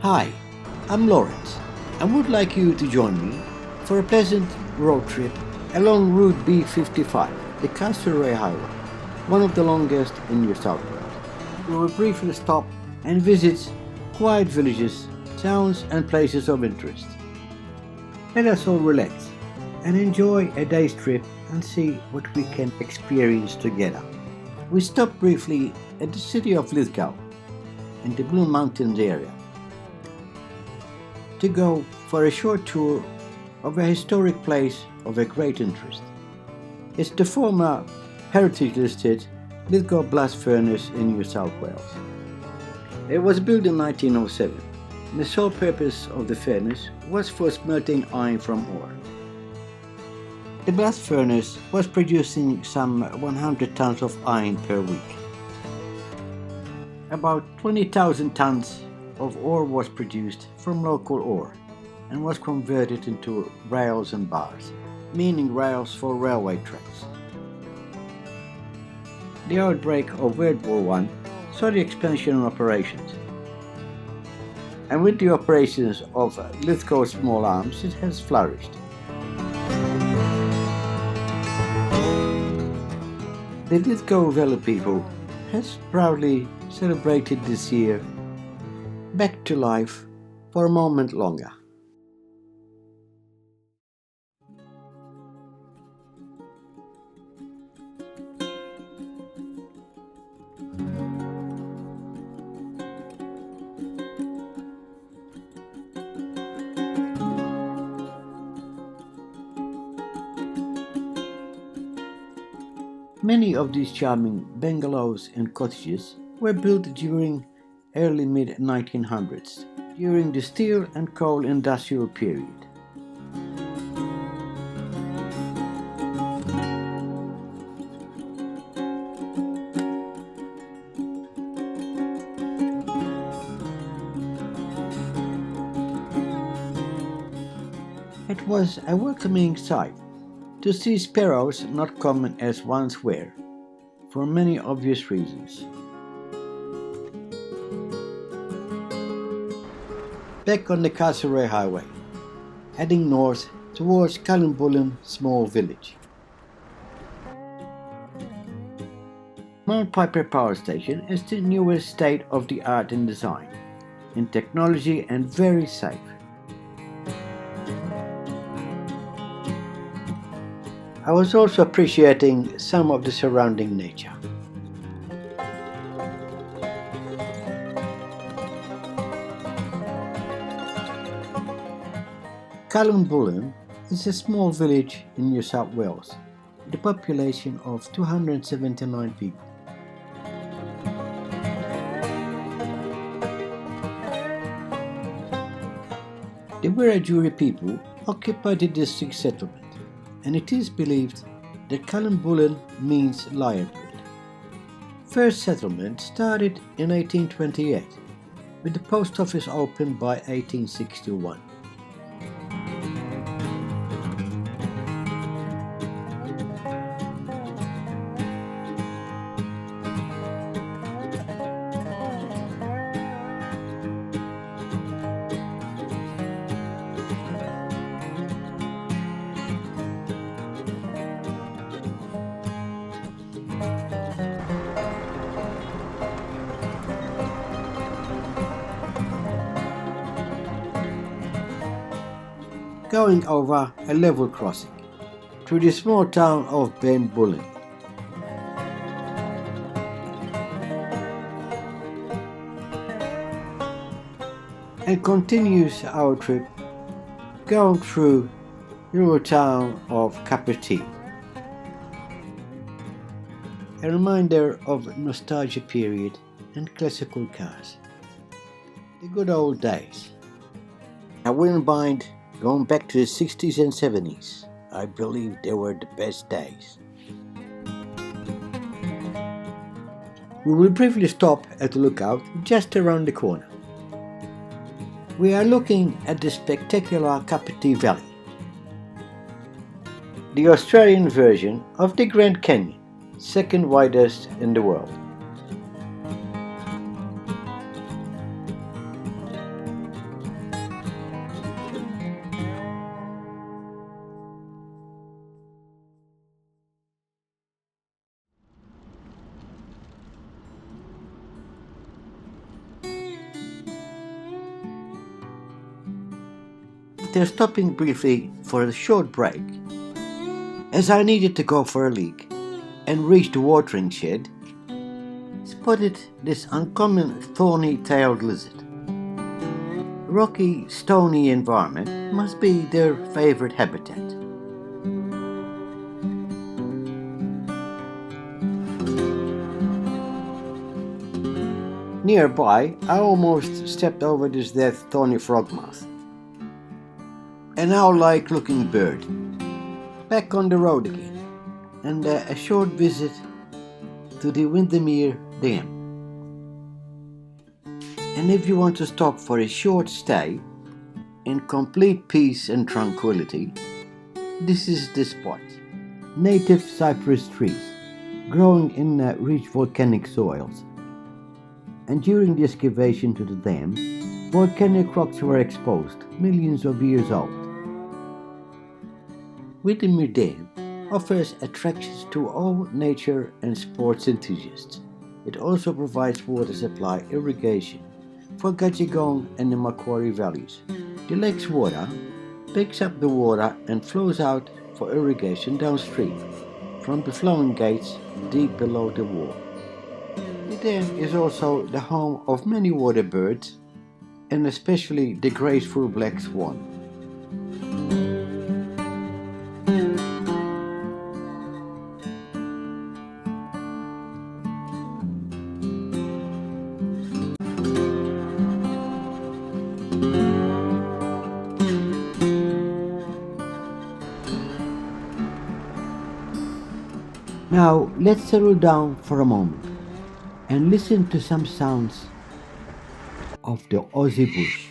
Hi, I'm Lawrence and would like you to join me for a pleasant road trip along Route B55, the Castlereagh Highway, one of the longest in New South Wales. We will briefly stop and visit quiet villages, towns and places of interest. Let us all relax and enjoy a day's trip and see what we can experience together. We stop briefly at the city of Lithgow in the Blue Mountains area to go for a short tour of a historic place of a great interest. It's the former heritage listed Lithgow blast furnace in New South Wales. It was built in 1907 and the sole purpose of the furnace was for smelting iron from ore. The blast furnace was producing some 100 tons of iron per week. About 20,000 tons of ore was produced from local ore and was converted into rails and bars, meaning rails for railway tracks. The outbreak of World War I saw the expansion of operations, and with the operations of Lithgow Small Arms it has flourished. The Lithgow Valley people has proudly celebrated this year back to life for a moment longer. Many of these charming bungalows and cottages were built during early mid-1900s, during the steel and coal industrial period. It was a welcoming sight to see sparrows not common as once were, for many obvious reasons. Back on the Castlereagh Highway, heading north towards Castlereagh small village. Mount Piper Power Station is the newest state-of-the-art in design, in technology and very safe. I was also appreciating some of the surrounding nature. Castlereagh is a small village in New South Wales with a population of 279 people. The Wiradjuri people occupied the district settlement, and it is believed that Castlereagh means lion breed. First settlement started in 1828, with the post office opened by 1861. Going over a level crossing through the small town of Benbullen. And continues our trip going through the rural town of Kapiti. A reminder of nostalgia period and classical cars. The good old days. I wouldn't mind going back to the 60s and 70s. I believe they were the best days. We will briefly stop at the lookout just around the corner. We are looking at the spectacular Kapiti Valley, the Australian version of the Grand Canyon, second widest in the world. after stopping briefly for a short break, as I needed to go for a leak and reached the watering shed, spotted this uncommon thorny-tailed lizard. Rocky, stony environment must be their favorite habitat. Nearby, I almost stepped over this dead thorny frogmouth. An owl-like looking bird. Back on the road again, and a short visit to the Windermere Dam. And if you want to stop for a short stay in complete peace and tranquility, this is the spot. Native cypress trees growing in rich volcanic soils. And during the excavation to the dam, volcanic rocks were exposed, millions of years old. Windermere Dam offers attractions to all nature and sports enthusiasts. It also provides water supply irrigation for Gajigong and the Macquarie valleys. The lake's water picks up the water and flows out for irrigation downstream from the flowing gates deep below the wall. The dam is also the home of many water birds, and especially the graceful black swan. Now let's settle down for a moment and listen to some sounds of the Aussie bush.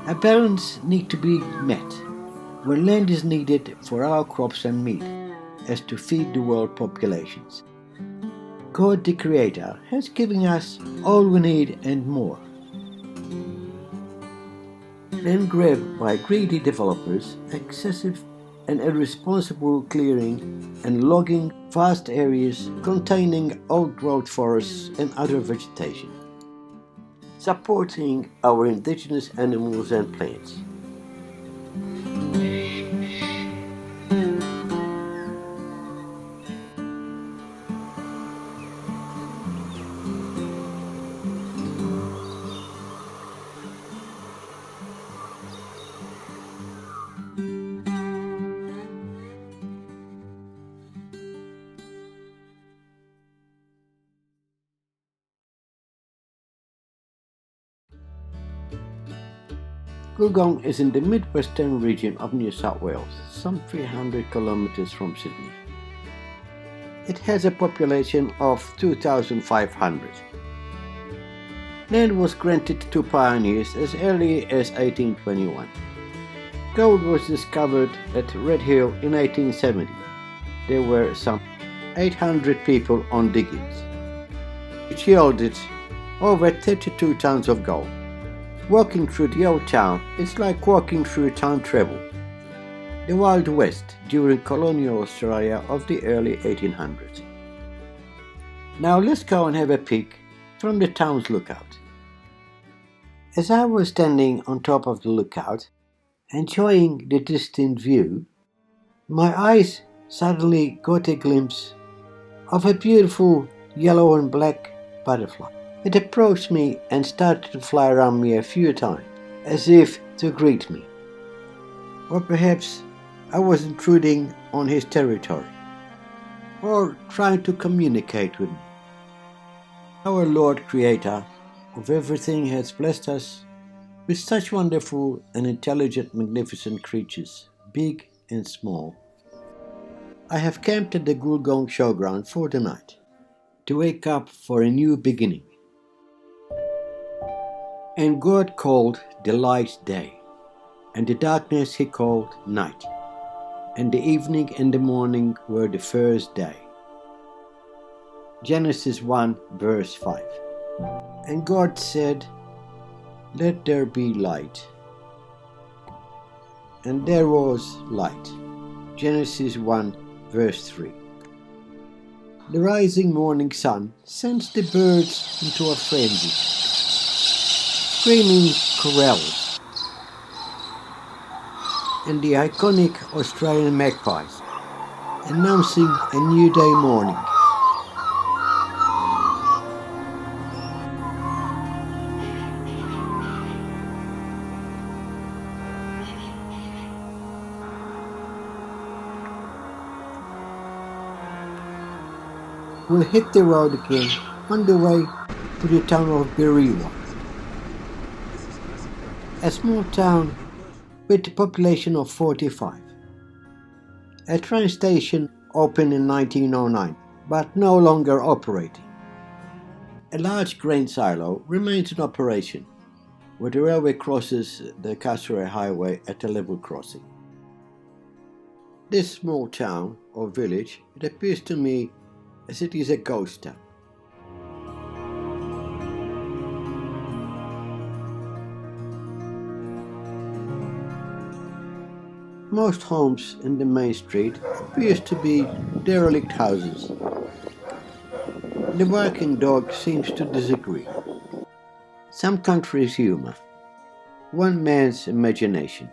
A balance needs to be met, where land is needed for our crops and meat, as to feed the world populations. God the Creator has given us all we need and more. Then grabbed by greedy developers, excessive and irresponsible clearing and logging vast areas containing old-growth forests and other vegetation, supporting our indigenous animals and plants. Wollongong is in the midwestern region of New South Wales, some 300 kilometers from Sydney. It has a population of 2,500. Land was granted to pioneers as early as 1821. Gold was discovered at Red Hill in 1870. There were some 800 people on diggings, which yielded over 32 tons of gold. Walking through the old town is like walking through time travel, the Wild West during colonial Australia of the early 1800s. Now let's go and have a peek from the town's lookout. As I was standing on top of the lookout, enjoying the distant view, my eyes suddenly got a glimpse of a beautiful yellow and black butterfly. It approached me and started to fly around me a few times, as if to greet me. Or perhaps I was intruding on his territory, or trying to communicate with me. Our Lord Creator of everything has blessed us with such wonderful and intelligent, magnificent creatures, big and small. I have camped at the Wollongong showground for the night, to wake up for a new beginning. And God called the light day, and the darkness he called night, and the evening and the morning were the first day. Genesis 1 verse 5. And God said, "Let there be light." And there was light. Genesis 1, verse 3. The rising morning sun sends the birds into a frenzy, screaming corals, and the iconic Australian magpies, announcing a new day morning. We'll hit the road again on the way to the town of Biriwa, a small town with a population of 45. A train station opened in 1909, but no longer operating. A large grain silo remains in operation, where the railway crosses the Castlereagh Highway at a level crossing. This small town or village, it appears to me as it is a ghost town. Most homes in the main street appears to be derelict houses. The barking dog seems to disagree. Some country's humor, one man's imagination,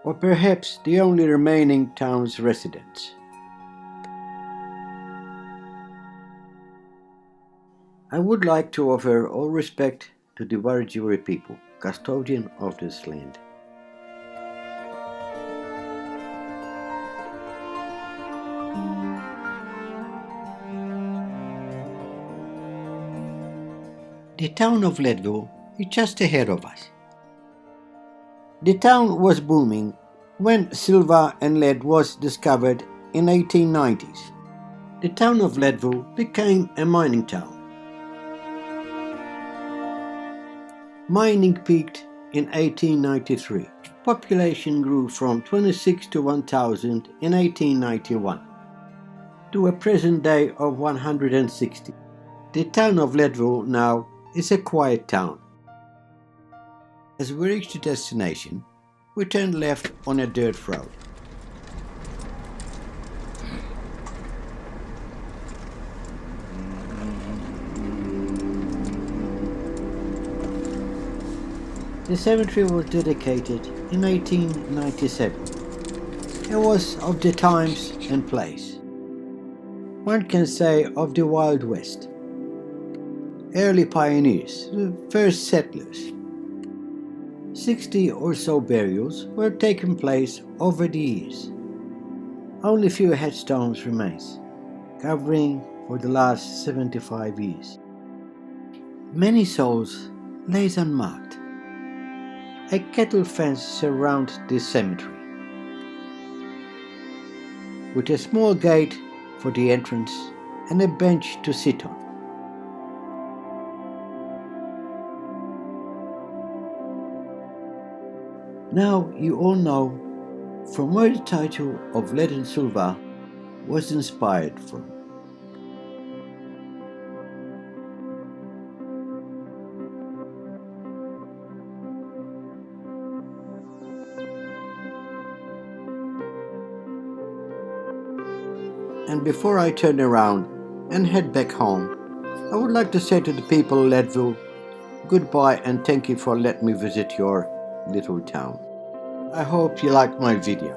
or perhaps the only remaining town's residents. I would like to offer all respect to the Wiradjuri people, custodian of this land. The town of Lithgow is just ahead of us. The town was booming when silver and lead was discovered in 1890s. The town of Lithgow became a mining town. Mining peaked in 1893. Population grew from 26 to 1,000 in 1891 to a present day of 160. The town of Lithgow now is a quiet town. As we reach the destination, we turn left on a dirt road. The cemetery was dedicated in 1897. It was of the times and place. One can say of the Wild West. Early pioneers, the first settlers. 60 or so burials were taking place over the years. Only few headstones remains, covering for the last 75 years. Many souls lays unmarked. A cattle fence surrounds this cemetery, with a small gate for the entrance and a bench to sit on. Now you all know from where the title of Lead and Silver was inspired from. And before I turn around and head back home, I would like to say to the people of Lithgow, goodbye and thank you for letting me visit your little town. I hope you liked my video.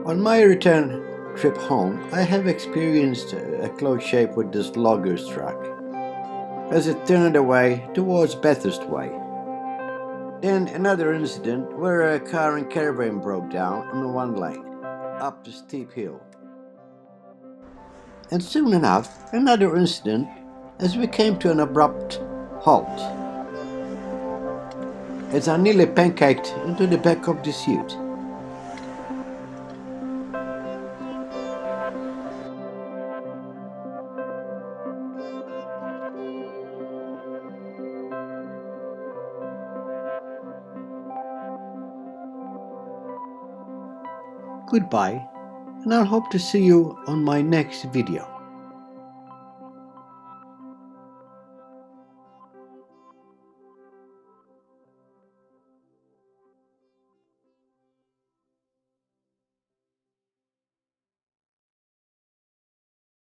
On my return trip home, I have experienced a close shave with this logger's truck as it turned away towards Bathurst Way. Then another incident where a car and caravan broke down on one lane, up the steep hill. And soon enough, another incident as we came to an abrupt halt, as I nearly pancaked into the back of the ute. Goodbye, and I'll hope to see you on my next video.